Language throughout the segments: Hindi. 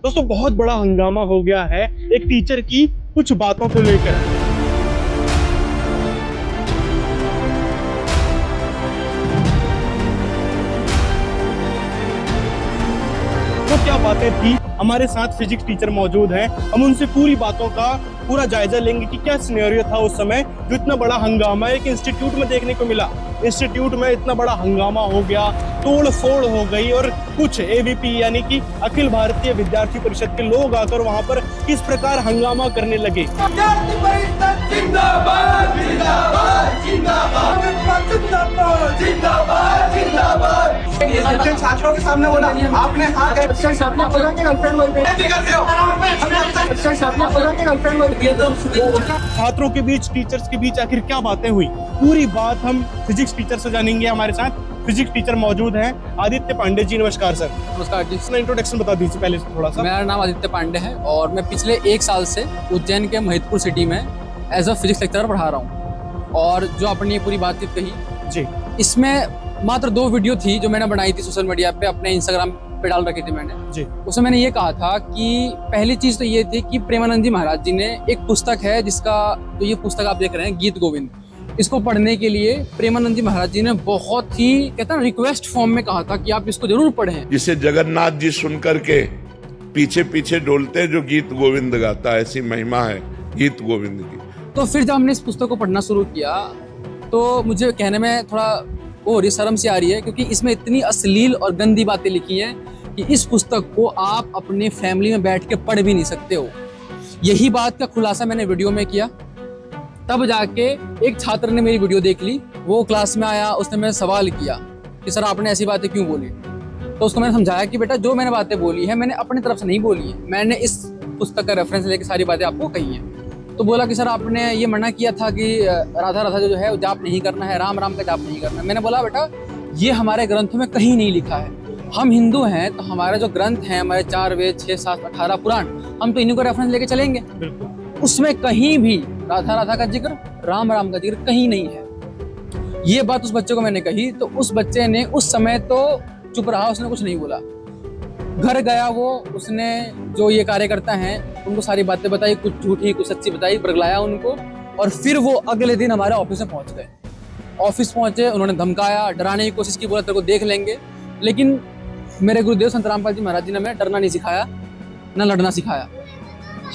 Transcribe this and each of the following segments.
दोस्तों बहुत बड़ा हंगामा हो गया है एक टीचर की कुछ बातों को लेकर। तो क्या बातें थी, हमारे साथ फिजिक्स टीचर मौजूद हैं, हम उनसे पूरी बातों का पूरा जायजा लेंगे कि क्या सिनेरियो था उस समय जो इतना बड़ा हंगामा एक इंस्टीट्यूट में देखने को मिला। इंस्टीट्यूट में इतना बड़ा हंगामा हो गया, तोड़ फोड़ हो गई और कुछ एबीपी यानी कि अखिल भारतीय विद्यार्थी परिषद के लोग आकर वहां पर किस प्रकार हंगामा करने लगे। छात्रों के सामने बोला आपने छात्रों के बीच, टीचर्स के बीच आखिर क्या बातें हुई, पूरी बात हम फिजिक्स टीचर से जानेंगे। हमारे साथ फिजिक्स टीचर मौजूद हैं, आदित्य पांडे जी। नमस्कार सर। नमस्कार जी। अपना इंट्रोडक्शन बता दीजिए पहले से थोड़ा सा। मेरा नाम आदित्य पांडे है और मैं पिछले 1 साल से उज्जैन के महिदपुर सिटी में एज अ फिजिक्स लेक्चरर पढ़ा रहा हूँ। और जो अपनी पूरी बातचीत कही जी, इसमें मात्र 2 वीडियो थी जो मैंने बनाई थी सोशल मीडिया पे, अपने इंस्टाग्राम पे डाल रखी थी मैंने जी। उसमें मैंने ये कहा था कि पहली चीज तो ये थी कि प्रेमानंद जी महाराज जी ने एक पुस्तक है जिसका जो ये पुस्तक आप देख रहे हैं गीत गोविंद, इसको पढ़ने के लिए प्रेमानंद जी महाराज जी ने बहुत ही कहता है रिक्वेस्ट फॉर्म में कहा था कि आप इसको जरूर पढ़ें। जिसे जगन्नाथ जी सुन करके पीछे पीछे डोलते जो गीत गोविंद गाता, ऐसी महिमा है गीत गोविंद की। तो फिर जब हमने इस पुस्तक को पढ़ना शुरू किया तो मुझे कहने में थोड़ा और शर्म सी आ रही है, क्योंकि इसमें इतनी अश्लील और गंदी बातें लिखी हैं कि इस पुस्तक को आप अपने फैमिली में बैठ के पढ़ भी नहीं सकते हो। यही बात का खुलासा मैंने वीडियो में किया। तब जाके एक छात्र ने मेरी वीडियो देख ली, वो क्लास में आया, उसने मेरे सवाल किया कि सर आपने ऐसी बातें क्यों बोली। तो उसको मैंने समझाया कि बेटा जो मैंने बातें बोली है मैंने अपनी तरफ से नहीं बोली है, मैंने इस पुस्तक का रेफरेंस लेके सारी बातें आपको कही हैं। तो बोला कि सर आपने ये मना किया था कि राधा राधा जो है जाप नहीं करना है, राम राम का जाप नहीं करना है। मैंने बोला बेटा ये हमारे ग्रंथों में कहीं नहीं लिखा है, हम हिंदू हैं तो हमारे जो ग्रंथ हैं, हमारे 4 वेद 6 7 18 पुराण, हम तो इन्हीं को रेफरेंस लेके चलेंगे। उसमें कहीं भी राधा राधा का जिक्र, राम राम का जिक्र कहीं नहीं है। ये बात उस बच्चे को मैंने कही तो उस बच्चे ने उस समय तो चुप रहा, उसने कुछ नहीं बोला। घर गया वो, उसने जो ये कार्यकर्ता हैं उनको सारी बातें बताई, कुछ झूठी कुछ सच्ची बताई, बरगलाया उनको। और फिर वो अगले दिन हमारे ऑफिस में पहुंच गए। ऑफिस पहुंचे, उन्होंने धमकाया, डराने की कोशिश की, बोला तेरे को देख लेंगे। लेकिन मेरे गुरुदेव संत रामपाल जी महाराज जी ने हमें डरना नहीं सिखाया, न लड़ना सिखाया।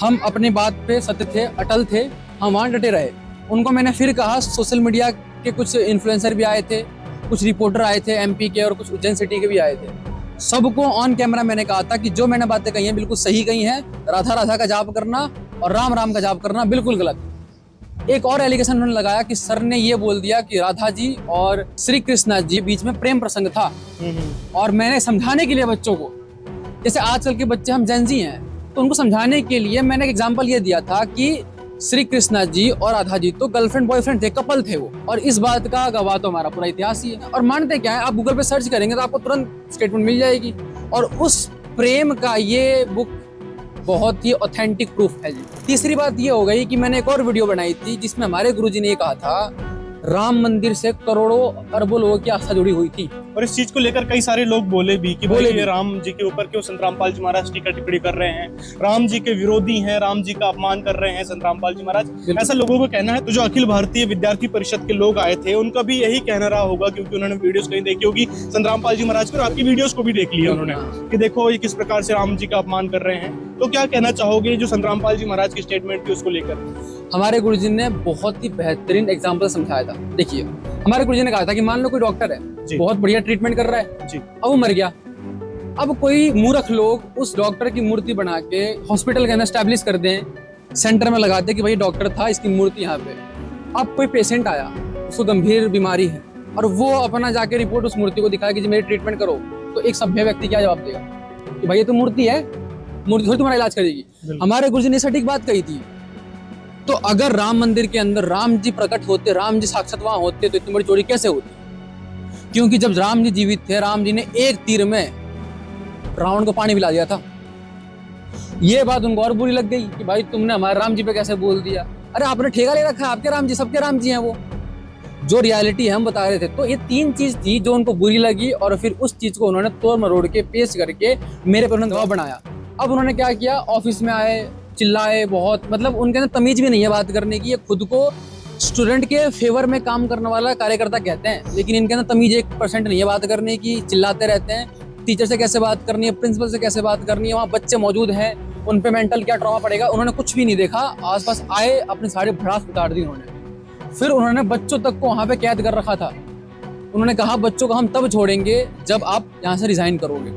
हम अपनी बात पे सत्य थे, अटल थे, हम वहाँ डटे रहे। उनको मैंने फिर कहा, सोशल मीडिया के कुछ इन्फ्लुएंसर भी आए थे, कुछ रिपोर्टर आए थे एमपी के और कुछ उज्जैन सिटी के भी आए थे। सबको ऑन कैमरा मैंने कहा था कि जो मैंने बातें कही हैं बिल्कुल सही कही हैं, राधा राधा का जाप करना और राम राम का जाप करना बिल्कुल गलत। एक और एलिगेशन उन्होंने लगाया कि सर ने ये बोल दिया कि राधा जी और श्री कृष्ण जी बीच में प्रेम प्रसंग था। और मैंने समझाने के लिए बच्चों को, जैसे आजकल के बच्चे हम जेनजी हैं, तो उनको समझाने के लिए मैंने एक एग्जाम्पल ये दिया था कि श्री कृष्णा जी और राधा जी तो गर्लफ्रेंड बॉयफ्रेंड थे, कपल थे वो। और इस बात का गवाह तो हमारा पूरा इतिहास ही है। और मानते क्या है, आप गूगल पे सर्च करेंगे तो आपको तुरंत स्टेटमेंट मिल जाएगी। और उस प्रेम का ये बुक बहुत ही ऑथेंटिक प्रूफ है जी। तीसरी बात ये हो गई कि मैंने एक और वीडियो बनाई थी जिसमें हमारे गुरुजी ने ये कहा था राम मंदिर से करोड़ों अरबों लोगों की आस्था जुड़ी हुई थी। और इस चीज को लेकर कई सारे लोग बोले भी कि भाई ये राम जी के ऊपर क्यों संत रामपाल जी महाराज टीका टिप्पणी कर रहे हैं, राम जी के विरोधी हैं, राम जी का अपमान कर रहे हैं संत रामपाल जी महाराज, ऐसा लोगों का कहना है। तो जो अखिल भारतीय विद्यार्थी परिषद के लोग आए थे उनका भी यही कहना रहा होगा, क्योंकि उन्होंने वीडियोस कहीं देखी होगी संत रामपाल जी महाराज पर, आपकी वीडियोस को भी देख लिया उन्होंने कि देखो ये किस प्रकार से राम जी का अपमान कर रहे हैं। तो क्या कहना चाहोगे जो संत रामपाल जी महाराज की स्टेटमेंट थी उसको लेकर? हमारे गुरुजी ने बहुत ही बेहतरीन एग्जाम्पल समझाया था। देखिए हमारे गुरुजी ने कहा था कि मान लो कोई डॉक्टर है, बहुत बढ़िया ट्रीटमेंट कर रहा है जी, अब वो मर गया। अब कोई मूर्ख लोग उस डॉक्टर की मूर्ति बना के हॉस्पिटल के अंदर स्टैब्लिश कर दें, सेंटर में लगा दें कि भाई डॉक्टर था, इसकी मूर्ति यहाँ पे। अब कोई पेशेंट आया, उसको गंभीर बीमारी है और वो अपना जाके रिपोर्ट उस मूर्ति को दिखाया कि जी मेरी ट्रीटमेंट करो, तो एक सभ्य व्यक्ति क्या जवाब देगा कि भाई ये तो मूर्ति है, मूर्ति थोड़ी तुम्हारा इलाज करेगी। हमारे गुरुजी ने सटीक बात कही थी। तो अगर राम मंदिर के अंदर राम जी प्रकट होते, राम जी साक्षात वहां होते, तो इतनी बड़ी चोरी कैसे होती? क्योंकि जब राम जी जीवित थे, राम जी ने एक तीर में रावण को पानी पिला दिया था। ये बात उनको और बुरी लग गई कि भाई तुमने हमारे राम जी पे कैसे बोल दिया। अरे आपने ठेका ले रखा है, आपके राम जी सबके राम जी हैं वो। जो रियलिटी है हम बता रहे थे। तो ये 3 चीज थी जो उनको बुरी लगी और फिर उस चीज को उन्होंने तोड़ मरोड़ के पेश करके मेरे पर उन्होंने गवाह बनाया। अब उन्होंने क्या किया, ऑफिस में आए, चिल्लाए बहुत, मतलब उनके अंदर तमीज भी नहीं है बात करने की। ये खुद को स्टूडेंट के फेवर में काम करने वाला कार्यकर्ता कहते हैं, लेकिन इनके अंदर तमीज 1% नहीं है बात करने की। चिल्लाते रहते हैं, टीचर से कैसे बात करनी है, प्रिंसिपल से कैसे बात करनी है, वहाँ बच्चे मौजूद हैं, उन पे मेंटल क्या ट्रॉमा पड़ेगा, उन्होंने कुछ भी नहीं देखा। आसपास आए, अपनी सारी भड़ास उतार दी उन्होंने। फिर उन्होंने बच्चों तक को वहाँ पे कैद कर रखा था। उन्होंने कहा बच्चों को हम तब छोड़ेंगे जब आप यहाँ से रिजाइन करोगे।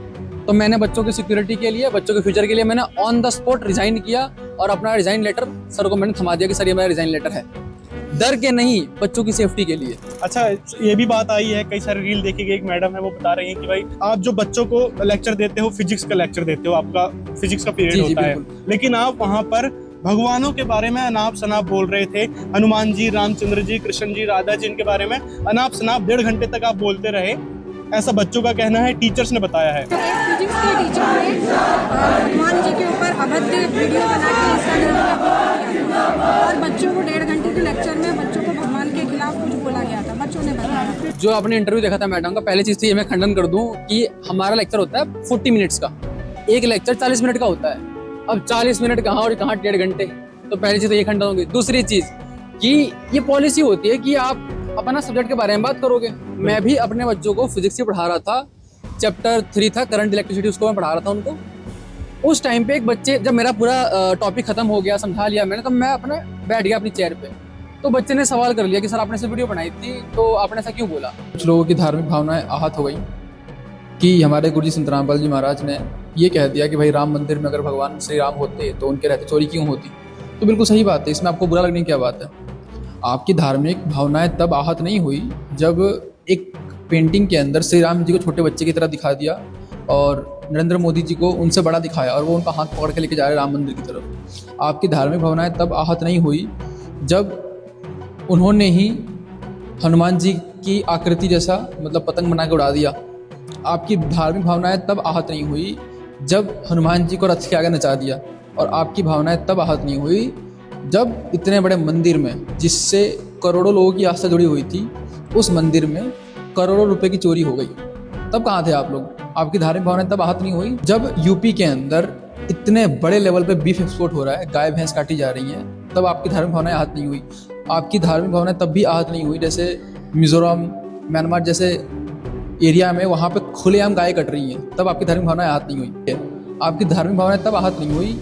तो मैंने बच्चों की सिक्योरिटी के लिए, बच्चों के फ्यूचर के लिए मैंने ऑन द स्पॉट रिजाइन किया और अपना रिजाइन लेटर सर को मैंने थमा दिया कि सर ये मेरा रिजाइन लेटर है, डर के नहीं, बच्चों की सेफ्टी के लिए। अच्छा, ये भी बात आई है, कई सारी रील देखी गई, एक मैडम है वो बता रही हैं कि भाई आप जो बच्चों को लेक्चर देते हो, फिजिक्स का लेक्चर देते हो, आपका फिजिक्स का पीरियड होता है, लेकिन आप वहाँ पर भगवानों के बारे में अनाप शनाप बोल रहे थे। हनुमान जी, रामचंद्र जी, कृष्ण जी, राधा जी, इनके बारे में अनाप शनाप 1.5 घंटे तक आप बोलते रहे, ऐसा बच्चों का कहना है, टीचर्स ने बताया है। एक फिजिक्स के टीचर ने हनुमान जी के ऊपर अभद्र वीडियो बना के इंस्टाग्राम पे किया और बच्चों को 1.5 घंटे के लेक्चर में बच्चों को भगवान के खिलाफ कुछ बोला गया था, बच्चों ने बताया। जो आपने इंटरव्यू देखा था मैडम का, पहली चीज तो ये मैं खंडन कर दूं कि हमारा लेक्चर होता है 40 मिनट्स का, एक लेक्चर 40 मिनट का होता है। अब 40 मिनट कहाँ और कहाँ 1.5 घंटे, तो पहली चीज तो ये खंडन होगी। दूसरी चीज कि ये पॉलिसी होती है कि आप अपना सब्जेक्ट के बारे में बात करोगे। मैं भी अपने बच्चों को फिजिक्स ही पढ़ा रहा था, चैप्टर 3 था करंट इलेक्ट्रिसिटी, उसको मैं पढ़ा रहा था उनको। उस टाइम पे एक बच्चे, जब मेरा पूरा टॉपिक खत्म हो गया, समझा लिया मैंने, तब मैं अपने बैठ गया अपनी चेयर पे, तो बच्चे ने सवाल कर लिया कि सर आपने से वीडियो बनाई थी, तो आपने ऐसा क्यों बोला। कुछ लोगों की धार्मिक भावनाएं आहत हो गई कि हमारे गुरुजी संत रामपाल जी महाराज ने ये कह दिया कि भाई राम मंदिर में अगर भगवान श्री राम होते तो उनके रहते चोरी क्यों होती। तो बिल्कुल सही बात है, इसमें आपको बुरा लगने की क्या बात है। आपकी धार्मिक भावनाएं तब आहत नहीं हुई जब एक पेंटिंग के अंदर श्री राम जी को छोटे बच्चे की तरह दिखा दिया और नरेंद्र मोदी जी को उनसे बड़ा दिखाया और वो उनका हाथ पकड़ के लेके जा रहे राम मंदिर की तरफ। आपकी धार्मिक भावनाएं तब आहत नहीं हुई जब उन्होंने ही हनुमान जी की आकृति जैसा मतलब पतंग बना के उड़ा दिया। आपकी धार्मिक भावनाएं तब आहत नहीं हुई जब हनुमान जी को रथ के आगे नचा दिया। और आपकी भावनाएं तब आहत नहीं हुई जब इतने बड़े मंदिर में, जिससे करोड़ों लोगों की आस्था जुड़ी हुई थी, उस मंदिर में करोड़ों रुपए की चोरी हो गई। तब कहाँ थे आप लोग। आपकी धार्मिक भावनाएं तब आहत नहीं हुई जब यूपी के अंदर इतने बड़े लेवल पे बीफ एक्सपोर्ट हो रहा है, गाय भैंस काटी जा रही हैं, तब आपकी धार्मिक भावनाएं आहत नहीं हुई। आपकी धार्मिक भावनाएं तब भी आहत नहीं हुई जैसे मिजोरम, म्यांमार जैसे एरिया में वहाँ पे खुलेआम गाय कट रही हैं, तब आपकी धार्मिक भावनाएं आहत नहीं हुई। आपकी धार्मिक भावनाएं तब आहत नहीं हुई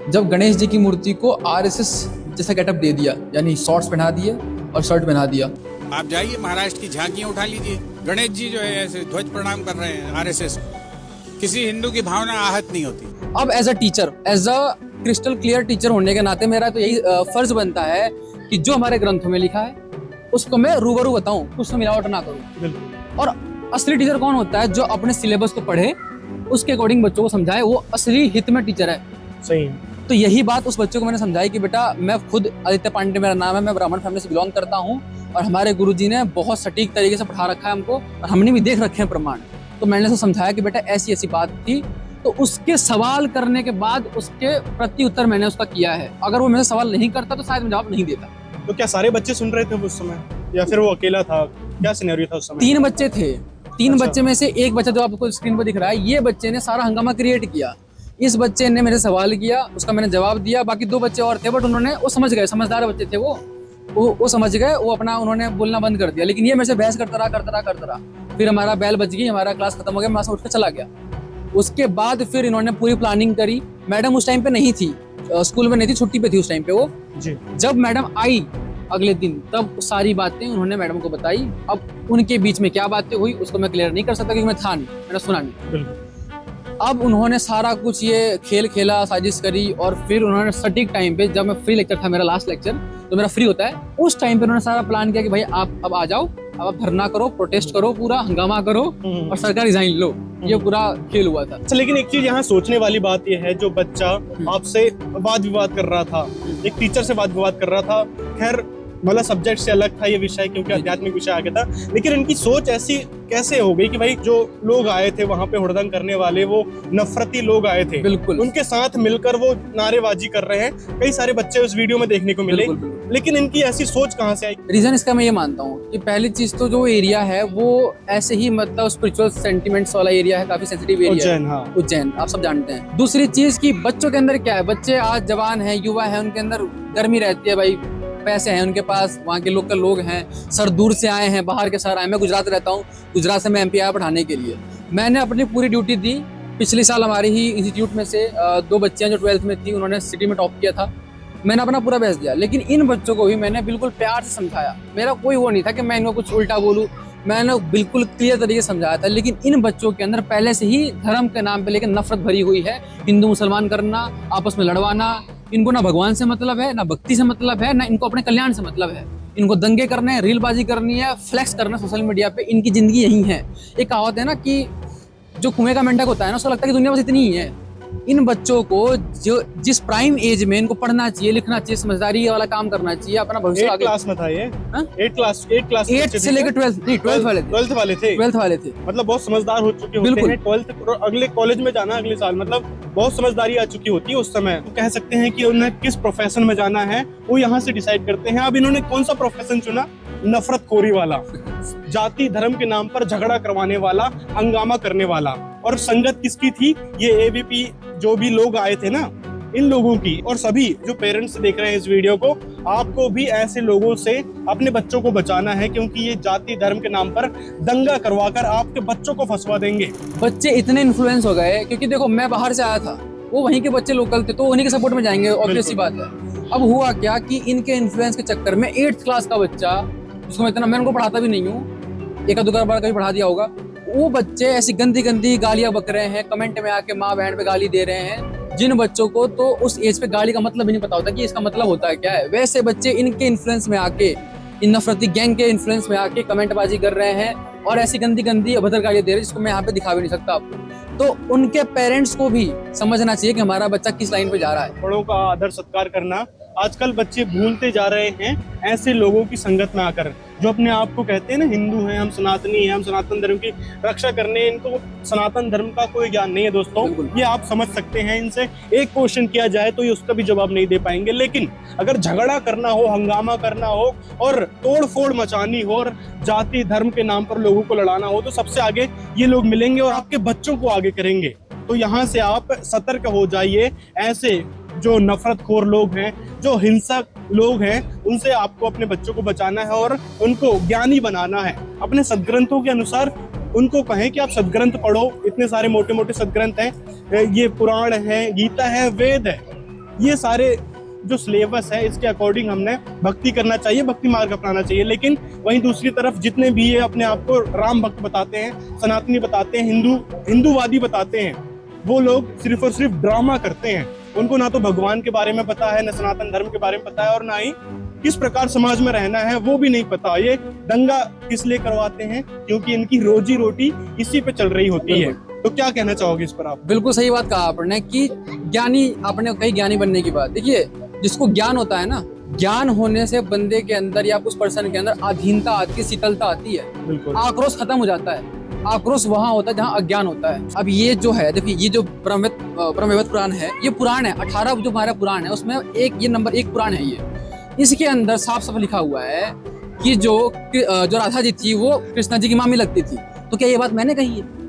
जब गणेश जी की मूर्ति को आरएसएस जैसा गेटअप दे दिया, यानी शॉर्ट्स पहना दिए और शर्ट पहना दिया। आप जाइए महाराष्ट्र की झांकियां उठा लीजिए, गणेश जी जो है ऐसे ध्वज प्रणाम कर रहे हैं आरएसएस। किसी हिंदू की भावना आहत नहीं होती। अब as a teacher, as a crystal clear teacher होने के नाते मेरा तो यही फर्ज बनता है कि जो हमारे ग्रंथों में लिखा है उसको मैं रूबरू बताऊं, कुछ मिलावट ना करूं। और असली टीचर कौन होता है, जो अपने सिलेबस को पढ़े, उसके अकॉर्डिंग बच्चों को समझाए, वो असली हित में टीचर है। सही। तो यही बात उस बच्चे को मैंने समझाई कि बेटा मैं खुद आदित्य पांडे मेरा नाम है, मैं ब्राह्मण फैमिली से बिलोंग करता हूँ और हमारे गुरुजी ने बहुत सटीक तरीके से पढ़ा रखा है हमको और हमने भी देख रखे हैं प्रमाण। तो मैंने उसे समझाया कि बेटा ऐसी ऐसी बात थी। तो उसके सवाल करने के बाद उसके प्रति उत्तर मैंने उसका किया है। अगर वो मेरे सवाल नहीं करता तो शायद मैं जवाब नहीं देता। तो क्या सारे बच्चे सुन रहे थे उस समय या फिर वो अकेला था, क्या सिनेरियो था उस समय? 3 बच्चे थे। 3 बच्चे में से एक बच्चा जो आपको स्क्रीन पर दिख रहा है, ये बच्चे ने सारा हंगामा क्रिएट किया। इस बच्चे ने मेरे सवाल किया, उसका मैंने जवाब दिया। बाकी 2 बच्चे और थे, बट उन्होंने वो समझ गए, समझदार बच्चे थे वो समझ गए, वो अपना उन्होंने बोलना बंद कर दिया। लेकिन ये मेरे से बहस करता रहा। फिर हमारा बैल बज गई, हमारा क्लास खत्म हो गया, मैं वहाँ से उठ के चला गया। उसके बाद फिर इन्होंने पूरी प्लानिंग करी। मैडम उस टाइम पे नहीं थी, स्कूल में नहीं थी, छुट्टी पे थी उस टाइम पे वो जी। जब मैडम आई अगले दिन, तब सारी बातें उन्होंने मैडम को बताई। अब उनके बीच में क्या बातें हुई उसको मैं क्लियर नहीं कर सकता क्योंकि मैं था नहीं, मैंने सुना नहीं। अब उन्होंने सारा कुछ ये खेल खेला, साजिश करी और फिर उन्होंने सटीक टाइम पे, जब मैं फ्री लेक्चर था, मेरा लास्ट लेक्चर तो मेरा फ्री होता है, उस टाइम पे उन्होंने सारा प्लान किया कि भाई आप अब आ जाओ, अब आप धरना करो, प्रोटेस्ट करो, पूरा हंगामा करो और सरकार रिजाइन लो। ये पूरा खेल हुआ था। अच्छा, लेकिन एक चीज यहाँ सोचने वाली बात यह है, जो बच्चा आपसे वाद विवाद कर रहा था, एक टीचर से वाद विवाद कर रहा था, खैर मतलब सब्जेक्ट से अलग था ये विषय, क्योंकि आध्यात्मिक विषय आ गया था। लेकिन इनकी सोच ऐसी कैसे हो गई कि भाई जो लोग आए थे वहां पे हुड़दंग करने वाले, वो नफरती लोग आए थे, बिल्कुल। उनके साथ मिलकर वो नारेबाजी कर रहे हैं। कई सारे बच्चे उस वीडियो में देखने को मिले, लेकिन इनकी ऐसी सोच कहाँ से आई? रीजन इसका मैं ये मानता हूँ कि पहली चीज तो जो एरिया है वो ऐसे ही मतलब स्पिरिचुअल सेंटिमेंट्स वाला एरिया है, काफी सेंसिटिव एरिया उज्जैन, है। हाँ। उज्जैन आप सब जानते हैं। दूसरी चीज कि बच्चों के अंदर क्या है, बच्चे आज जवान हैं, युवा हैं, उनके अंदर गर्मी रहती है भाई, पैसे हैं उनके पास, वहाँ के लोकल लोग हैं, सर दूर से आए हैं, बाहर के सर आए। मैं गुजरात रहता हूँ, गुजरात से मैं MP आया पढ़ाने के लिए। मैंने अपनी पूरी ड्यूटी दी। पिछले साल हमारे ही इंस्टीट्यूट में से 2 बच्चियाँ जो 12th में थी, उन्होंने सिटी में टॉप किया था। मैंने अपना पूरा बेस्ट दिया, लेकिन इन बच्चों को भी मैंने बिल्कुल प्यार से समझाया। मेरा कोई वो नहीं था कि मैं इनको कुछ उल्टा बोलूँ, मैंने बिल्कुल क्लियर तरीके से समझाया था। लेकिन इन बच्चों के अंदर पहले से ही धर्म के नाम पे लेकर नफरत भरी हुई है। हिंदू मुसलमान करना, आपस में लड़वाना, इनको ना भगवान से मतलब है, ना भक्ति से मतलब है, ना इनको अपने कल्याण से मतलब है। इनको दंगे करने हैं, रीलबाजी करनी है, फ्लेक्स करना सोशल मीडिया पे, इनकी जिंदगी यही है। एक कहावत है ना कि जो कुएं का मेंढक होता है ना, उसको लगता है कि दुनिया बस इतनी ही है। इन बच्चों को जो जिस प्राइम एज में इनको पढ़ना चाहिए, लिखना चाहिए, समझदारी वाला काम करना चाहिए, अपना भविष्य 8 आगे। क्लास में था ये? हाँ? 8 क्लास 8 से लेकर 12th, नहीं 12th वाले थे। 12th वाले थे। 12th वाले थे। मतलब बहुत समझदार हो चुके होते बिल्कुल। हैं। 12th और अगले कॉलेज में जाना अगले साल, मतलब बहुत समझदारी आ चुकी होती है उस समय। तो कह सकते हैं कि उन्हें किस प्रोफेशन में जाना है वो यहाँ से डिसाइड करते हैं। अब इन्होंने कौन सा प्रोफेशन चुना? नफरतखोरी वाला, जाति धर्म के नाम पर झगड़ा करवाने वाला, हंगामा करने वाला। और संगत किसकी थी? ये ABP जो भी लोग आए थे ना, इन लोगों की। और सभी जो पेरेंट्स देख रहे हैं इस वीडियो को, आपको भी ऐसे लोगों से अपने बच्चों को बचाना है, क्योंकि ये जाति धर्म के नाम पर दंगा करवाकर आपके बच्चों को फंसवा देंगे। बच्चे इतने इन्फ्लुएंस हो गए, क्योंकि देखो मैं बाहर से आया था, वो वहीं के बच्चे लोकल थे, तो उन्हीं के सपोर्ट में जाएंगे, ऑब्वियस सी बात है। अब हुआ क्या कि इनके इन्फ्लुएंस के चक्कर में 8th क्लास का बच्चा, जिसको मैं उनको पढ़ाता भी नहीं हूँ, एक आध बार कभी पढ़ा दिया होगा, वो बच्चे ऐसी गंदी गंदी गालियां बक रहे हैं, कमेंट में आके माँ बहन पे गाली दे रहे हैं। जिन बच्चों को तो उस एज पे गाली का मतलब भी नहीं पता होता कि इसका मतलब होता है क्या है, वैसे बच्चे इनके इन्फ्लुएंस में आके, इन नफरती गैंग के इन्फ्लुएंस में आके कमेंटबाजी कर रहे हैं और ऐसी गंदी गंदी अभद्र गालियां दे रहे हैं, जिसको मैं यहाँ पे दिखा भी नहीं सकता आपको। तो उनके पेरेंट्स को भी समझना चाहिए कि हमारा बच्चा किस लाइन पे जा रहा है। बड़ों का आदर सत्कार करना आजकल बच्चे भूलते जा रहे हैं ऐसे लोगों की संगत में आकर, जो अपने आप को कहते हैं ना हिंदू हैं, हम सनातनी हैं, हम सनातन धर्म की रक्षा करने। इनको सनातन धर्म का कोई ज्ञान नहीं है दोस्तों। ये आप समझ सकते हैं। इनसे एक क्वेश्चन किया जाए तो ये उसका भी जवाब नहीं दे पाएंगे। लेकिन अगर झगड़ा करना हो, हंगामा करना हो और तोड़ फोड़ मचानी हो और जाति धर्म के नाम पर लोगों को लड़ाना हो, तो सबसे आगे ये लोग मिलेंगे और आपके बच्चों को आगे करेंगे। तो यहाँ से आप सतर्क हो जाइए। ऐसे जो नफरतखोर लोग हैं, जो हिंसक लोग हैं, उनसे आपको अपने बच्चों को बचाना है और उनको ज्ञानी बनाना है। अपने सदग्रंथों के अनुसार उनको कहें कि आप सदग्रंथ पढ़ो। इतने सारे मोटे मोटे सदग्रंथ हैं, ये पुराण है, गीता है, वेद है। ये सारे जो सिलेबस है इसके अकॉर्डिंग हमने भक्ति करना चाहिए, भक्ति मार्ग अपनाना चाहिए। लेकिन वहीं दूसरी तरफ जितने भी ये अपने आप को राम भक्त बताते हैं, सनातनी बताते हैं, हिंदूवादी बताते हैं, वो लोग सिर्फ और सिर्फ ड्रामा करते हैं। उनको ना तो भगवान के बारे में पता है, ना सनातन धर्म के बारे में पता है, और ना ही किस प्रकार समाज में रहना है वो भी नहीं पता। ये दंगा किस लिए करवाते हैं? क्योंकि इनकी रोजी रोटी इसी पे चल रही होती है। तो क्या कहना चाहोगे इस पर आप? बिल्कुल सही बात कहा आपने कि ज्ञानी, आपने कही ज्ञानी बनने की बात। देखिए, जिसको ज्ञान होता है ना, ज्ञान होने से बंदे के अंदर या उस पर्सन के अंदर अधीनता आती है, शीतलता आती है, बिल्कुल आक्रोश खत्म हो जाता है। आक्रोश वहाँ होता है जहाँ अज्ञान होता है। अब ये जो है, देखिए, ये जो ब्रह्मवेद पुराण है, ये पुराण है 18 जो हमारा पुराण है, उसमें ये नंबर 1 पुराण है। ये इसके अंदर साफ साफ लिखा हुआ है कि जो राधा जी थी वो कृष्णा जी की मामी लगती थी। तो क्या ये बात मैंने कही है?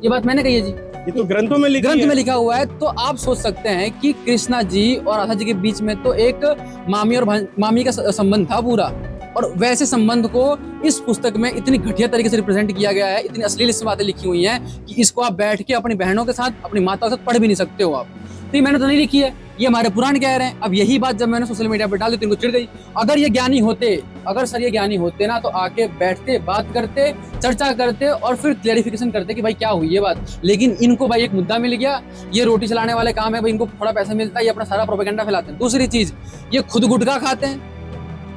ये बात मैंने कही है जी, ये तो ग्रंथों में लिखा हुआ है। तो आप सोच सकते हैं कि कृष्णा जी और राधा जी के बीच में तो एक मामी और मामी का संबंध था पूरा। और वैसे संबंध को इस पुस्तक में इतनी घटिया तरीके से रिप्रेजेंट किया गया है, इतनी अश्लील इसमें बातें लिखी हुई हैं कि इसको आप बैठ के अपनी बहनों के साथ, अपनी माता के साथ पढ़ भी नहीं सकते हो आप। तो ये मैंने तो नहीं लिखी है, ये हमारे पुराण कह रहे हैं। अब यही बात जब मैंने सोशल मीडिया पर डाल दी तो इनको चिढ़ गई। अगर ये ज्ञानी होते, अगर सर ये ज्ञानी होते ना, तो आके बैठते, बात करते, चर्चा करते और फिर क्लैरिफिकेशन करते कि भाई क्या हुई ये बात। लेकिन इनको भाई एक मुद्दा मिल गया, ये रोटी चलाने वाले काम है भाई, इनको थोड़ा पैसा मिलता है, ये अपना सारा प्रोपेगेंडा फैलाते हैं। दूसरी चीज, ये खुद गुटखा खाते हैं,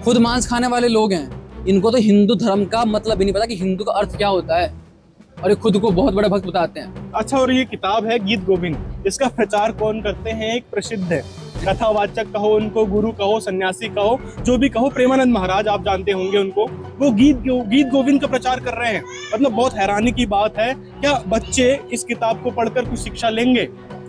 खुद मांस खाने वाले लोग हैं। इनको तो हिंदू धर्म का मतलब ही नहीं पता कि हिंदू का अर्थ क्या होता है, और ये खुद को बहुत बड़ा भक्त बताते हैं। अच्छा, और ये किताब है गीत गोविंद, इसका प्रचार कौन करते हैं? एक प्रसिद्ध है कथावाचक कहो उनको, गुरु कहो, सन्यासी कहो, जो भी कहो, प्रेमानंद महाराज आप जानते होंगे उनको, वो गीत गोविंद का प्रचार कर रहे हैं। मतलब बहुत हैरानी की बात है, क्या बच्चे इस किताब को पढ़कर कुछ शिक्षा लेंगे?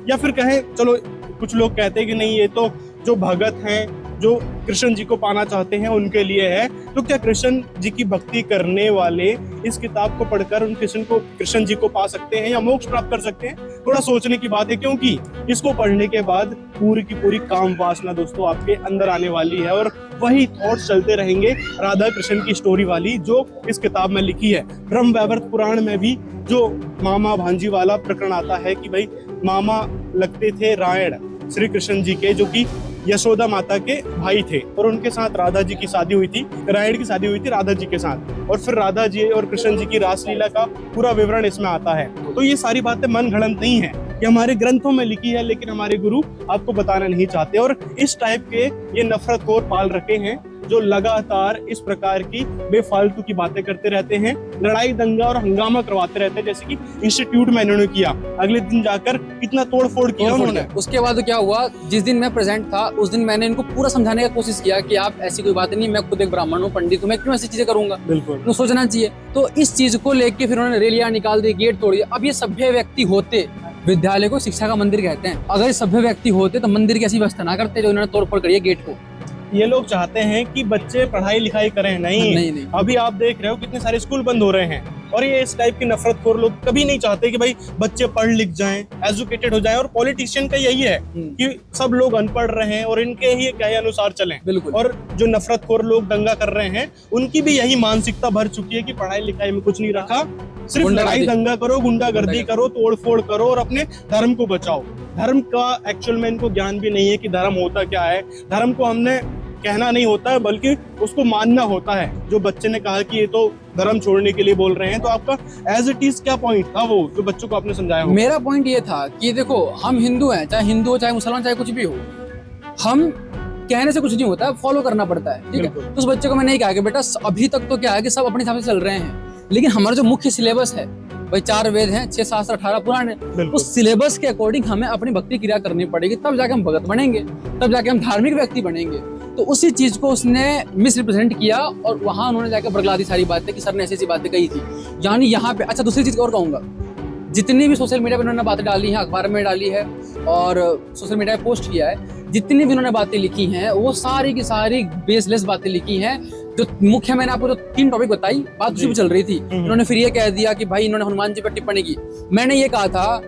या फिर कहें, चलो कुछ लोग कहते हैं कि नहीं ये तो जो भगत हैं, जो कृष्ण जी को पाना चाहते हैं उनके लिए है, तो क्या कृष्ण जी की भक्ति करने वाले इस किताब को पढ़कर उन कृष्ण जी को पा सकते हैं या मोक्ष प्राप्त कर सकते हैं? थोड़ा सोचने की बात है, क्योंकि इसको पढ़ने के बाद पूरी की पूरी काम वासना दोस्तों आपके अंदर आने वाली है और वही थॉट्स चलते रहेंगे राधा कृष्ण की स्टोरी वाली जो इस किताब में लिखी है। ब्रह्म वैवर्त पुराण में भी जो मामा भांजी वाला प्रकरण आता है कि भाई मामा लगते थे रायण श्री कृष्ण जी के, जो कि यशोदा माता के भाई थे, और उनके साथ राधा जी की शादी हुई थी, रायण की शादी हुई थी राधा जी के साथ, और फिर राधा जी और कृष्ण जी की रासलीला का पूरा विवरण इसमें आता है। तो ये सारी बातें मन गढ़ंत नहीं है, ये हमारे ग्रंथों में लिखी है, लेकिन हमारे गुरु आपको बताना नहीं चाहते। और इस टाइप के ये नफरतखोर पाल रखे हैं जो लगातार इस प्रकार की बेफालतू की बातें करते रहते हैं, लड़ाई दंगा और हंगामा करवाते रहते हैं, जैसे कि इंस्टीट्यूट में इन्होंने किया, अगले दिन जाकर कितना तोड़फोड़ किया उन्होंने। उसके बाद क्या हुआ, जिस दिन मैं प्रेजेंट था उस दिन मैंने इनको पूरा समझाने का कोशिश किया कि आप ऐसी कोई बात नहीं, मैं खुद एक ब्राह्मण हूँ, पंडित हूँ, मैं क्यों ऐसी चीजें करूंगा, बिल्कुल तो सोचना चाहिए। तो इस चीज को लेके फिर उन्होंने रैलियां निकाल दी, गेट तोड़ दिया। अब ये सभ्य व्यक्ति होते, विद्यालय को शिक्षा का मंदिर कहते हैं, अगर ये सभ्य व्यक्ति होते तो मंदिर की ऐसी व्यवस्था ना करते जो इन्होंने तोड़फोड़ करी है गेट को। ये लोग चाहते हैं कि बच्चे पढ़ाई लिखाई करें, नहीं। अभी आप देख रहे हो कितने सारे स्कूल बंद हो रहे हैं, और ये इस टाइप की नफरतखोर लोग कभी नहीं चाहते कि भाई बच्चे पढ़ लिख जाएं, एजुकेटेड हो जाएं। और पॉलिटिशियन का यही है कि सब लोग अनपढ़ रहे हैं और इनके ही कहे अनुसार चलें। बिल्कुल। और जो नफरतखोर लोग दंगा कर रहे हैं उनकी भी यही मानसिकता भर चुकी है कि पढ़ाई लिखाई में कुछ नहीं रखा, सिर्फ लड़ाई दंगा करो, गुंडागर्दी करो, तोड़फोड़ करो और अपने धर्म को बचाओ। धर्म का एक्चुअल में इनको ज्ञान भी नहीं है कि धर्म होता क्या है। धर्म को हमने कहना नहीं होता है, बल्कि उसको मानना होता है। जो बच्चे ने कहा कि ये तो धर्म छोड़ने के लिए बोल रहे हैं, तो आपका एज इट इज क्या पॉइंट था वो जो बच्चों को आपने समझाया हो? मेरा पॉइंट ये था कि देखो, हम हिंदू हैं, चाहे हिंदू हो, चाहे मुसलमान, चाहे कुछ भी हो, हम कहने से कुछ नहीं होता, फॉलो करना पड़ता है, ठीक है। तो उस बच्चे को मैंने नहीं कहा कि बेटा अभी तक तो क्या है कि सब अपने हिसाब से चल रहे हैं, लेकिन हमारा जो मुख्य सिलेबस है भाई 4 वेद हैं, 6 शास्त्र 18 पुराण है, उस सिलेबस के अकॉर्डिंग हमें अपनी भक्ति क्रिया करनी पड़ेगी, तब जाके हम भगत बनेंगे, तब जाके हम धार्मिक व्यक्ति बनेंगे। तो उसी चीज को उसने मिस रिप्रेजेंट किया और वहां उन्होंने जाकर बरगला दी सारी बातें कि सर ने ऐसी ऐसी बातें कही थी। यानी यहाँ पे अच्छा दूसरी चीज और कहूंगा, जितनी भी सोशल मीडिया पे उन्होंने बातें डाली हैं, अखबार में डाली है और सोशल मीडिया पे पोस्ट किया है, जितनी भी उन्होंने बातें लिखी हैं वो सारी की सारी बेसलेस बातें लिखी हैं। जो मुख्य मैंने आपको जो 3 टॉपिक बताई, बात उसी पे चल रही थी। उन्होंने फिर ये कह दिया कि भाई इन्होंने हनुमान जी पर टिप्पणी की। मैंने ये कहा था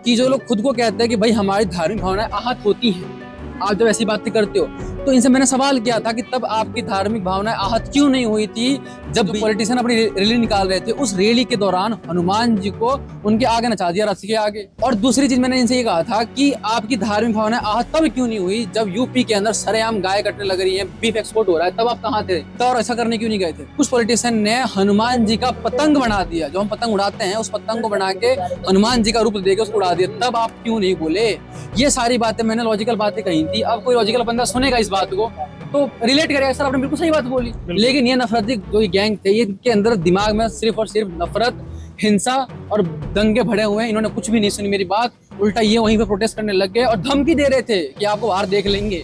कि जो लोग खुद को कहते हैं कि भाई हमारी धार्मिक भावनाएं आहत होती हैं, आप जब ऐसी बातें करते हो, तो इनसे मैंने सवाल किया था कि तब आपकी धार्मिक भावनाएं आहत क्यों नहीं हुई थी जब पॉलिटिशियन अपनी रैली निकाल रहे थे? उस रैली के दौरान हनुमान जी को उनके आगे नचा दिया, रथ के आगे। और दूसरी चीज मैंने इनसे ये कहा था कि आपकी धार्मिक भावनाएं आहत तब क्यों नहीं हुई जब यूपी के अंदर सरेआम गाय कटने लग रही है, बीफ एक्सपोर्ट हो रहा है, तब आप कहाँ थे? तब और ऐसा करने क्यों नहीं गए थे? कुछ पॉलिटिशियन ने हनुमान जी का पतंग बना दिया, जो हम पतंग उड़ाते हैं उस पतंग को बना के हनुमान जी का रूप देके उसको उड़ा दिया, तब आप क्यों नहीं बोले? ये सारी बातें मैंने लॉजिकल बातें कही थी। अब कोई लॉजिकल बंदा सुनेगा इस बात को तो रिलेट करेगा, सर आपने बिल्कुल सही बात बोली। लेकिन ये नफरती जो गैंग थे, ये के अंदर दिमाग में सिर्फ और सिर्फ नफरत, हिंसा और दंगे भरे हुए हैं। इन्होंने कुछ भी नहीं सुनी मेरी बात, उल्टा ये वहीं पे प्रोटेस्ट करने लग गए और धमकी दे रहे थे कि आपको बाहर देख लेंगे।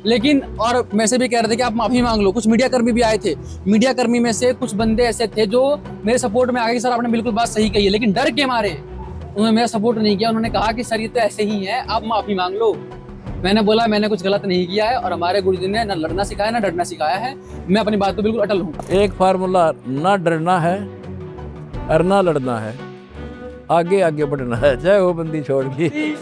लेकिन और मैं से भी कह रहे थे कि आप माफी मांग लो। कुछ मीडिया कर्मी भी आए थे, मीडिया कर्मी में से कुछ बंदे ऐसे थे जो मेरे सपोर्ट में आ गए, सर आपने बिल्कुल बात सही कही है, लेकिन डर के मारे उन्होंने मेरा सपोर्ट नहीं किया। उन्होंने कहा कि सर ये तो ऐसे ही है, आप माफी मांग लो। मैंने बोला मैंने कुछ गलत नहीं किया है और हमारे गुरुजी ने ना लड़ना सिखाया ना डरना सिखाया है। मैं अपनी बात पे बिल्कुल अटल हूँ। एक फार्मूला, ना डरना है और ना लड़ना है, आगे आगे बढ़ना है। जय हो बंदी छोड़ की।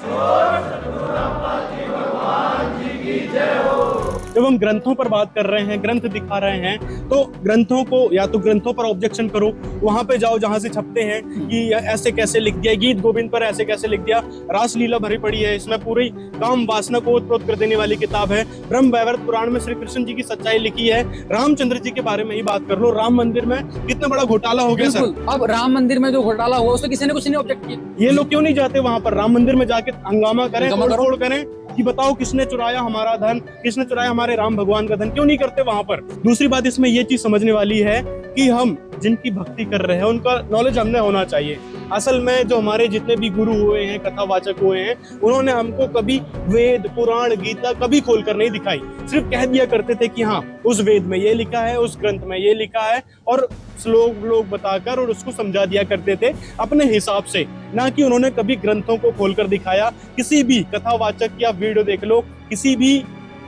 जब हम ग्रंथों पर बात कर रहे हैं, ग्रंथ दिखा रहे हैं, तो ग्रंथों को या तो ग्रंथों पर ऑब्जेक्शन करो, वहां पे जाओ जहां से छपते हैं कि ऐसे कैसे लिख दिया, गीत गोविंद पर ऐसे कैसे लिख दिया, रासलीला भरी पड़ी है, इसमें पूरी काम वासना को उत्प्रोत कर देने वाली किताब है। ब्रह्म वैवर्त पुराण में श्री कृष्ण जी की सच्चाई लिखी है। रामचंद्र जी के बारे में ही बात कर लो, राम मंदिर में कितना बड़ा घोटाला हो गया सर। अब राम मंदिर में जो घोटाला हुआ उसमें किसी ने कुछ नहीं ऑब्जेक्ट किया। ये लोग क्यों नहीं जाते वहां पर राम मंदिर में जाके हंगामा करें, तोड़ करें कि बताओ किसने चुराया हमारा धन, किसने चुराया हमारे राम भगवान का धन? क्यों नहीं करते वहां पर? दूसरी बात इसमें ये चीज समझने वाली है कि हम जिनकी भक्ति कर रहे हैं उनका नॉलेज हमने होना चाहिए। असल में जो हमारे जितने भी गुरु हुए हैं, कथावाचक हुए हैं, उन्होंने हमको कभी वेद, पुराण, गीता कभी खोलकर नहीं दिखाई। सिर्फ कह दिया करते थे कि हाँ उस वेद में ये लिखा है, उस ग्रंथ में ये लिखा है, और श्लोक बताकर और उसको समझा दिया करते थे अपने हिसाब से, ना कि उन्होंने कभी ग्रंथों को खोलकर दिखाया। किसी भी कथावाचक या वीडियो देख लो, किसी भी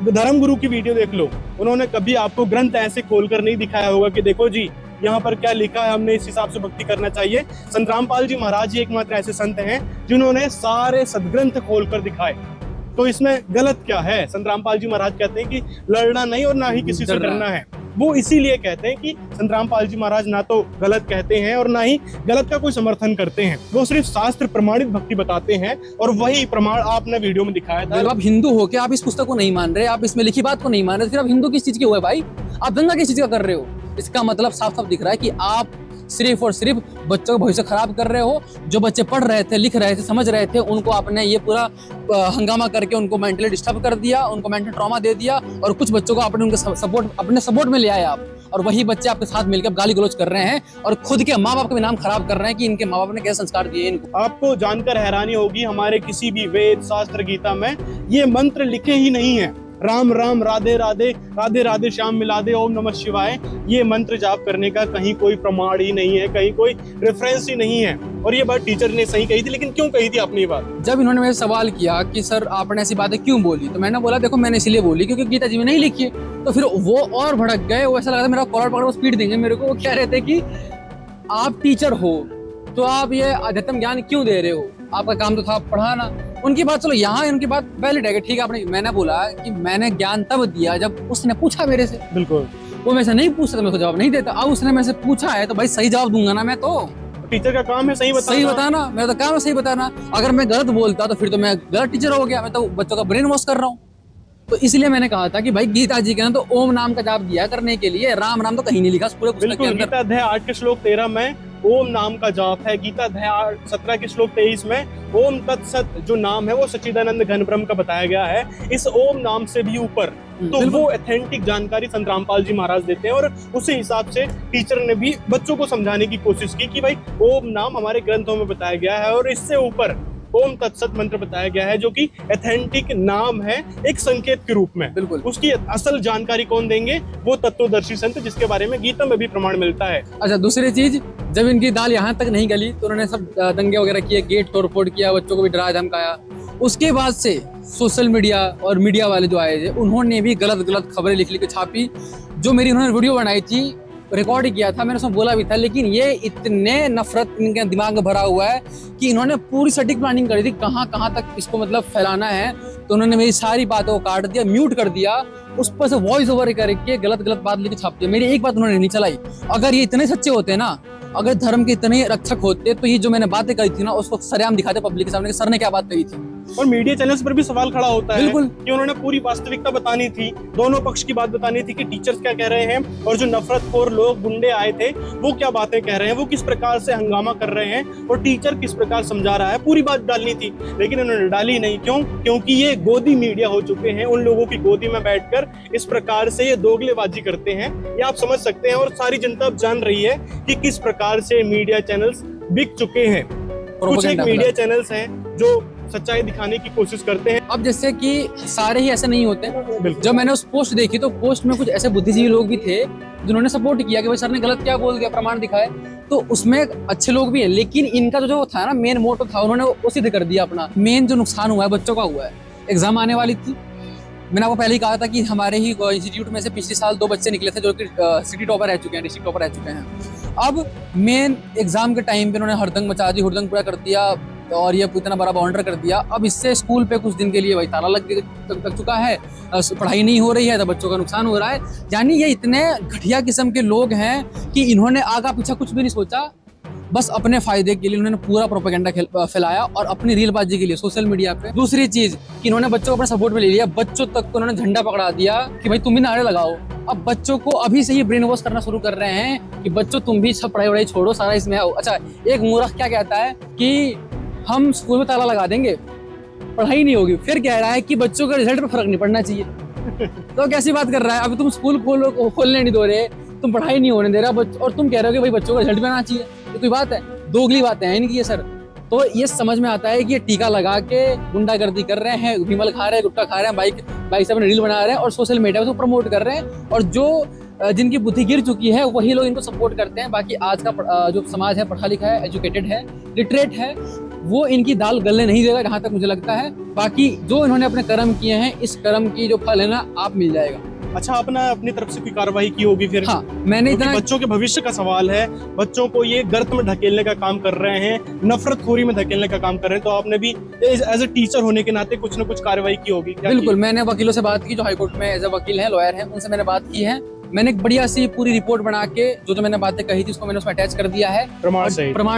धर्म गुरु की वीडियो देख लो, उन्होंने कभी आपको ग्रंथ ऐसे खोलकर नहीं दिखाया होगा कि देखो जी यहाँ पर क्या लिखा है, हमने इस हिसाब से भक्ति करना चाहिए। संत रामपाल जी महाराज जी एकमात्र ऐसे संत हैं जिन्होंने सारे सदग्रंथ खोलकर दिखाए। तो इसमें गलत क्या है? संत रामपाल जी महाराज कहते हैं कि लड़ना नहीं और ना ही किसी से डरना है। वो इसीलिए कहते हैं कि संत रामपाल जी महाराज ना तो गलत कहते हैं और ना ही गलत का कोई समर्थन करते हैं। वो सिर्फ शास्त्र प्रमाणित भक्ति बताते हैं, और वही प्रमाण आपने वीडियो में दिखाया था। आप हिंदू हो के आप इस पुस्तक को नहीं मान रहे, आप इसमें लिखी बात को नहीं मान रहे, फिर आप हिंदू किस चीज के हुए भाई? आप दंगा किस चीज का कर रहे हो? इसका मतलब साफ साफ दिख रहा है कि आप सिर्फ और सिर्फ बच्चों का भविष्य खराब कर रहे हो। जो बच्चे पढ़ रहे थे, लिख रहे थे, समझ रहे थे, उनको आपने ये पूरा हंगामा करके उनको मेंटली डिस्टर्ब कर दिया, उनको मेंटल ट्रॉमा दे दिया, और कुछ बच्चों को आपने उनके अपने सपोर्ट में ले आए आप, और वही बच्चे आपके साथ मिलकर गाली गलौज कर रहे हैं और खुद के माँ बाप का भी नाम खराब कर रहे हैं कि इनके माँ बाप ने कैसे संस्कार दिए इनको। आपको जानकर हैरानी होगी, हमारे किसी भी वेद, शास्त्र, गीता में ये मंत्र लिखे ही नहीं है। राम राम, राधे राधे, राधे राधे श्याम मिलादे, ओम नमः शिवाय, ये मंत्र जाप करने का कहीं कोई प्रमाण ही नहीं है, कहीं कोई रेफरेंस ही नहीं है। और ये बात टीचर ने सही कही थी, लेकिन क्यों कही थी आपने ये बात? जब इन्होंने मेरे सवाल किया कि सर आपने ऐसी बातें क्यों बोली, तो मैंने बोला देखो मैंने इसलिए बोली क्योंकि गीता जी में नहीं लिखी है। तो फिर वो और भड़क गए, वो ऐसा लगा था मेरा कॉलर पकड़ वो स्पीड देंगे मेरे को। वो कह रहे थे कि आप टीचर हो तो आप ये अध्यात्म ज्ञान क्यों दे रहे हो, आपका काम तो था पढ़ाना। उनकी बात चलो यहाँ उनकी बात वैलिड है कि ठीक है आपने, मैंने बोला कि मैंने ज्ञान तब दिया जब उसने पूछा मेरे से। बिल्कुल, वो मेरे से नहीं पूछता तो मैं उसको जवाब नहीं देता। अब उसने मेरे से पूछा है तो भाई सही जवाब दूंगा ना मैं। तो टीचर का काम है सही बताना। मेरा तो काम है सही बताना। अगर मैं गलत बोलता तो फिर तो मैं गलत टीचर हो गया, मैं तो बच्चों का ब्रेन वॉश कर रहा हूँ। तो इसलिए मैंने कहा था कि भाई गीता जी के ना तो ओम नाम का जाप दिया करने के लिए, राम नाम तो कहीं नहीं लिखा पूरे पुस्तक के अंदर। गीता अध्याय 8 के श्लोक 13 में ओम नाम का जाप है। गीता अध्याय 17 के श्लोक 23 में ओम तत्सत जो नाम है वो सच्चिदानंद घन ब्रह्म का बताया गया है। इस ओम नाम से भी ऊपर तो वो ऑथेंटिक जानकारी संत रामपाल जी महाराज देते हैं, और उसी हिसाब से टीचर ने भी बच्चों को समझाने की कोशिश की कि भाई ओम नाम हमारे ग्रंथों में बताया गया है, और इससे ऊपर ओम तत्सत मंत्र बताया गया है जो कि ऑथेंटिक नाम है एक संकेत के रूप में। बिल्कुल। उसकी असल जानकारी कौन देंगे? वो तत्वदर्शी संत, जिसके बारे में गीता में भी प्रमाण मिलता है। अच्छा, दूसरी चीज, जब इनकी दाल यहाँ तक नहीं गली तो उन्होंने सब दंगे वगैरह किए, गेट तोड़फोड़ किया, बच्चों को भी डराया धमकाया। उसके बाद से सोशल मीडिया और मीडिया वाले जो आए थे उन्होंने भी गलत गलत खबरें लिख के छापी। जो मेरी उन्होंने वीडियो बनाई थी, रिकॉर्ड किया था, मैंने उसमें बोला भी था, लेकिन ये इतने नफरत इनके दिमाग में भरा हुआ है कि इन्होंने पूरी सटीक प्लानिंग करी थी कहाँ कहाँ तक इसको मतलब फैलाना है। तो उन्होंने मेरी सारी बातों को काट दिया, म्यूट कर दिया, उस पर से वॉइस ओवर करके गलत गलत बात लेके छाप दिया। मेरी एक बात उन्होंने नहीं चलाई। अगर ये इतने सच्चे होते ना, अगर धर्म के इतने रक्षक होते, तो ये जो मैंने बातें कही थी ना उसको सरेआम दिखाते पब्लिक के सामने कि सर ने क्या बात कही थी। और मीडिया चैनल्स पर भी सवाल खड़ा होता है बिल्कुल कि उन्होंने पूरी वास्तविकता बतानी थी, दोनों पक्ष की बात बतानी थी कि टीचर्स क्या कह रहे हैं और जो नफरतखोर लोग गुंडे आए थे वो क्या बातें कह रहे हैं, वो किस प्रकार से हंगामा कर रहे हैं और टीचर किस प्रकार समझा रहा है, पूरी बात डालनी थी। लेकिन उन्होंने डाली नहीं। क्यों? क्योंकि ये गोदी मीडिया हो चुके हैं। उन लोगों की गोदी में बैठकर इस प्रकार से ये दोगलेबाजी करते हैं, ये आप समझ सकते हैं। और सारी जनता अब जान रही है कि किस प्रकार से मीडिया चैनल्स बिक चुके हैं। कुछ एक मीडिया चैनल्स हैं जो सच्चाई दिखाने की कोशिश करते हैं। अब जैसे कि सारे ही ऐसे नहीं होते। जब मैंने उस पोस्ट देखी तो पोस्ट में कुछ ऐसे बुद्धिजीवी लोग भी थे जिन्होंने सपोर्ट किया कि भाई सर ने गलत क्या बोल दिया, प्रमाण दिखाए। तो उसमें अच्छे लोग भी हैं, लेकिन इनका जो था ना मेन मोटो था, उन्होंने वो सिद्ध कर दिया अपना। मेन जो नुकसान हुआ है बच्चों का हुआ है। एग्जाम आने वाली थी, मैंने आपको पहले ही कहा था कि हमारे ही इंस्टीट्यूट में से पिछले साल 2 बच्चे निकले थे जो कि सिटी टॉपर रह चुके हैं, डिस्ट्रिक्ट टॉपर रह चुके हैं। अब मेन एग्जाम के टाइम पे उन्होंने हड़दंग मचा दी, हुड़दंग पूरा कर दिया और ये इतना बड़ा बाउंडर कर दिया। अब इससे स्कूल पे कुछ दिन के लिए भाई ताला लग चुका है, पढ़ाई नहीं हो रही है, तो बच्चों का नुकसान हो रहा है। यानी ये इतने घटिया किस्म के लोग हैं कि इन्होंने आगा पीछा कुछ भी नहीं सोचा, बस अपने फायदे के लिए उन्होंने पूरा प्रोपेगेंडा फैलाया और अपनी रीलबाजी के लिए सोशल मीडिया पे। दूसरी चीज कि इन्होंने बच्चों को अपने सपोर्ट में ले लिया, बच्चों तक को उन्होंने झंडा पकड़ा दिया कि भाई तुम भी नारे लगाओ। अब बच्चों को अभी से ही ब्रेन वॉश करना शुरू कर रहे हैं कि बच्चों तुम भी सब पढ़ाई वढ़ाई छोड़ो, सारा इसमें आओ। अच्छा, एक मूर्ख क्या कहता है कि हम स्कूल में ताला लगा देंगे, पढ़ाई नहीं होगी, फिर कह रहा है कि बच्चों के रिजल्ट पे फर्क नहीं पड़ना चाहिए। तो कैसी बात कर रहा है? अभी तुम स्कूल खोलने नहीं दो रहे, तुम पढ़ाई नहीं होने दे रहा और तुम कह रहे हो कि भाई बच्चों का रिजल्ट भी आना चाहिए। ये कोई बात है? दोगली बातें हैं इनकी ये सर। तो ये समझ में आता है कि ये टीका लगा के गुंडागर्दी कर रहे हैं, विमल खा रहे हैं, गुटखा खा रहे हैं, बाइक से अपने रील बना रहे हैं और सोशल मीडिया पे प्रमोट कर रहे हैं। और जो जिनकी बुद्धि गिर चुकी है वही लोग इनको सपोर्ट करते हैं। बाकी आज का जो समाज है, पढ़ा लिखा है, एजुकेटेड है, लिटरेट है, वो इनकी दाल गलने नहीं देगा जहां तक मुझे लगता है। बाकी जो इन्होंने अपने कर्म किए हैं, इस कर्म की जो फल है ना, आप मिल जाएगा। अच्छा, आपने अपनी तरफ से कोई कार्रवाई की होगी फिर? हाँ, मैंने क्योंकि इतना बच्चों के भविष्य का सवाल है, बच्चों को ये गर्त में ढकेलने का काम कर रहे हैं, नफरतखोरी में धकेलने का काम कर रहे हैं, तो आपने भी एज ए टीचर होने के नाते कुछ ना कुछ कार्रवाई की होगी। बिल्कुल, मैंने वकीलों से बात की जो हाईकोर्ट में एज ए वकील है, लॉयर है, उनसे मैंने बात की है। मैंने एक बढ़िया सी पूरी रिपोर्ट बना के जो मैंने बातें कही थी उसको मैंने उसमें अटैच कर दिया है, प्रमाण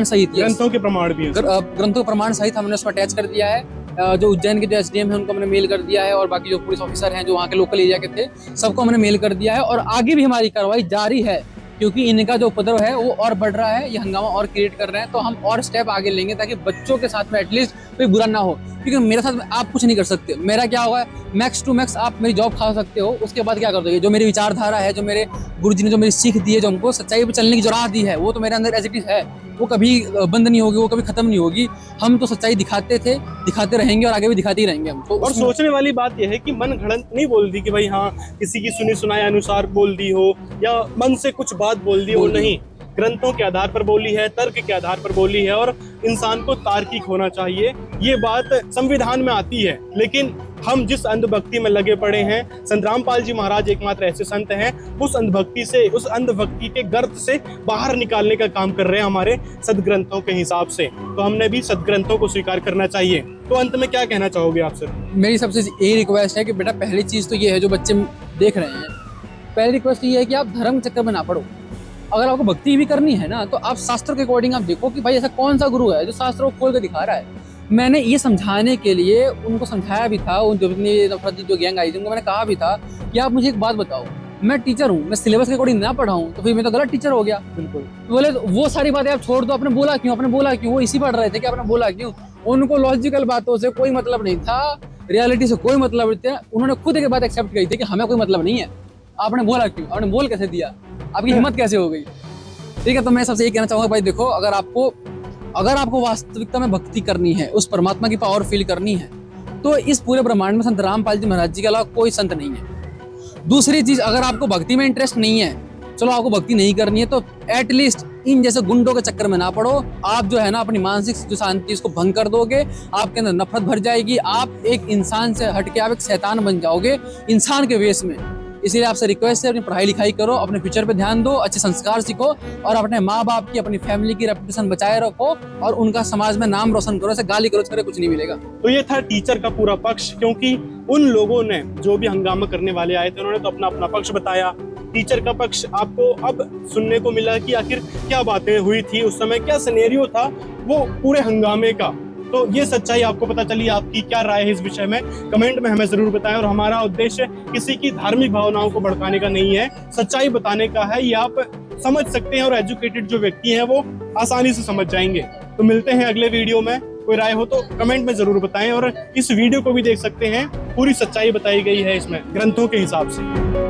सहित, ग्रंथों के प्रमाण भी, ग्रंथों प्रमाण सहित हमने उसमें अटैच कर दिया है। जो उज्जैन के जो एसडीएम है उनको हमने मेल कर दिया है और बाकी जो पुलिस ऑफिसर हैं जो वहाँ के लोकल एरिया के थे सबको हमने मेल कर दिया है। और आगे भी हमारी कार्रवाई जारी है क्योंकि इनका जो उपद्रव है वो और बढ़ रहा है, ये हंगामा और क्रिएट कर रहे हैं। तो हम और स्टेप आगे लेंगे ताकि बच्चों के साथ में एटलीस्ट कोई बुरा ना हो, क्योंकि मेरे साथ में आप कुछ नहीं कर सकते। मेरा क्या होगा, मैक्स टू मैक्स आप मेरी जॉब खा सकते हो, उसके बाद क्या कर दोगे? जो मेरी विचारधारा है, जो मेरे गुरुजी ने जो मेरी सीख दी है, जो हमको सच्चाई पे चलने की जो राह दी है, वो तो मेरे अंदर एज इट इज है, वो कभी बंद नहीं होगी, वो कभी खत्म नहीं होगी। हम तो सच्चाई दिखाते थे, दिखाते रहेंगे और आगे भी दिखाते ही रहेंगे हम। तो और सोचने वाली बात यह है कि मन घड़ंत नहीं बोल दी कि भाई हाँ किसी की सुनी सुनाई अनुसार बोल दी हो या मन से कुछ बात बोल दी हो, नहीं, ग्रंथों के आधार पर बोली है, तर्क के आधार पर बोली है और इंसान को तार्किक होना चाहिए। ये बात संविधान में आती है, लेकिन हम जिस अंधभक्ति में लगे पड़े हैं, संत रामपाल जी महाराज एकमात्र ऐसे संत हैं, उस अंधभक्ति के गर्त से बाहर निकालने का काम कर रहे हैं हमारे सदग्रंथों के हिसाब से। तो हमने भी सदग्रंथों को स्वीकार करना चाहिए। तो अंत में क्या कहना चाहोगे आप सर? मेरी सबसे यही रिक्वेस्ट है कि बेटा पहली चीज तो ये है, जो बच्चे देख रहे हैं, पहली रिक्वेस्ट ये है कि आप धर्म के चक्कर में ना पड़ो। अगर आपको भक्ति भी करनी है ना, तो आप शास्त्र के अकॉर्डिंग आप देखो कि भाई ऐसा कौन सा गुरु है जो शास्त्र को खोल के दिखा रहा है। मैंने ये समझाने के लिए उनको समझाया भी था, उन जो गैंग आई थी उनको मैंने कहा भी था कि आप मुझे एक बात बताओ, मैं टीचर हूँ, मैं सिलेबस के अकॉर्डिंग ना पढ़ाऊँ तो फिर मैं तो गलत टीचर हो गया। बिल्कुल बोले वो सारी बातें आप छोड़ दो, आपने बोला क्यों, वो इसी पढ़ रहे थे कि आपने बोला क्यों। उनको लॉजिकल बातों से कोई मतलब नहीं था, रियलिटी से कोई मतलब नहीं था। उन्होंने खुद एक बात एक्सेप्ट की थी कि हमें कोई मतलब नहीं है, आपने बोला क्यों, आपने बोल कैसे दिया, आपकी हिम्मत कैसे हो गई। ठीक है, तो मैं सबसे ये कहना चाहूंगा भाई देखो, अगर आपको वास्तविकता में भक्ति करनी है, उस परमात्मा की पावर फील करनी है, तो इस पूरे ब्रह्मांड में संत रामपाल जी महाराज जी के अलावा कोई संत नहीं है। दूसरी चीज, अगर आपको भक्ति में इंटरेस्ट नहीं है, चलो आपको भक्ति नहीं करनी है, तो एटलीस्ट इन जैसे गुंडों के चक्कर में ना पड़ो। आप जो है ना अपनी मानसिक जो शांति इसको भंग कर दोगे, आपके अंदर नफरत भर जाएगी, आप एक इंसान से हटके आप एक शैतान बन जाओगे इंसान के वेश में। इसलिए आपसे रिक्वेस्ट है, अपनी पढ़ाई लिखाई करो, अपने फ्यूचर पे ध्यान दो, अच्छे संस्कार सीखो और अपने माँ बाप की, अपनी फैमिली की रेपुटेशन बचाए रखो और उनका समाज में नाम रोशन करो। ऐसे गाली गलौज करे कुछ नहीं मिलेगा। तो ये था टीचर का पूरा पक्ष, क्योंकि उन लोगों ने जो भी हंगामा करने वाले आए थे उन्होंने तो अपना अपना पक्ष बताया। टीचर का पक्ष आपको अब सुनने को मिला कि आखिर क्या बातें हुई थी उस समय, क्या सिनेरियो था वो पूरे हंगामे का। तो ये सच्चाई आपको पता चली। आपकी क्या राय है इस विषय में, कमेंट में हमें जरूर बताएं। और हमारा उद्देश्य किसी की धार्मिक भावनाओं को भड़काने का नहीं है, सच्चाई बताने का है। ये आप समझ सकते हैं और एजुकेटेड जो व्यक्ति हैं वो आसानी से समझ जाएंगे। तो मिलते हैं अगले वीडियो में। कोई राय हो तो कमेंट में जरूर बताएं और इस वीडियो को भी देख सकते हैं, पूरी सच्चाई बताई गई है इसमें ग्रंथों के हिसाब से।